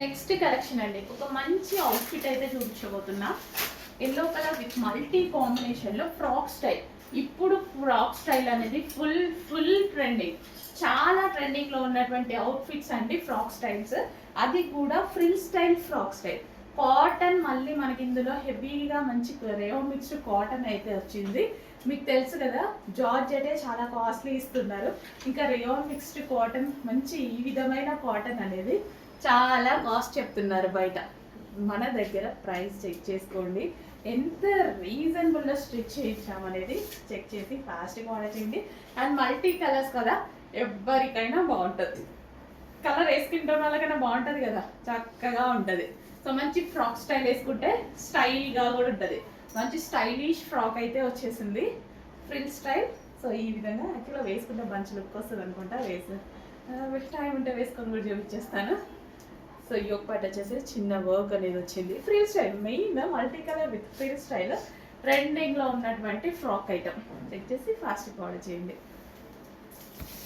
Next collection అండి, ఒక మంచి అవుట్ఫిట్ అయితే చూపించబోతున్నా. Yellow colour with multi combination లో ఫ్రాక్ స్టైల్. ఇప్పుడు ఫ్రాక్ స్టైల్ అనేది ఫుల్ ట్రెండింగ్, చాలా ట్రెండింగ్ లో ఉన్నటువంటి అవుట్ఫిట్స్ అండి ఫ్రాక్ స్టైల్స్. అది కూడా frill style frock style. Cotton మళ్ళీ మనకి ఇందులో హెవీగా మంచి రేయో మిక్స్డ్ కాటన్ అయితే వచ్చింది. మీకు తెలుసు కదా, జార్జెటే చాలా కాస్ట్లీ ఇస్తున్నారు, ఇంకా రేయోన్ మిక్స్డ్ కాటన్ మంచి ఈ విధమైన కాటన్ అనేది చాలా కాస్ట్ చెప్తున్నారు బయట. మన దగ్గర ప్రైస్ చెక్ చేసుకోండి, ఎంత రీజనబుల్లో స్టిచ్ చేయించామనేది చెక్ చేసి ఫాస్ట్గా ఆర్డర్ చేయండి. అండ్ మల్టీ కలర్స్ కదా, ఎవరికైనా బాగుంటుంది. కలర్ వేసుకుంటే వాళ్ళకైనా బాగుంటుంది కదా, చక్కగా ఉంటుంది. సో మంచి ఫ్రాక్ స్టైల్ వేసుకుంటే స్టైల్గా కూడా ఉంటుంది. మంచి స్టైలిష్ ఫ్రాక్ అయితే వచ్చేసింది, ఫ్రిల్ స్టైల్. సో ఈ విధంగా యాక్చువల్గా వేసుకుంటే మంచి లుక్ వస్తుంది అనుకుంటా. టైం ఉంటే వేసుకొని కూడా చూపించేస్తాను. సో యోక్ పార్ట్ వచ్చేసి చిన్న వర్క్ అనేది వచ్చింది. Frill style main multi colour with frill style ట్రెండింగ్లో ఉన్నటువంటి ఫ్రాక్ ఐటమ్. చెక్ చేసి ఫాస్ట్గా ఆర్డర్ చేయండి.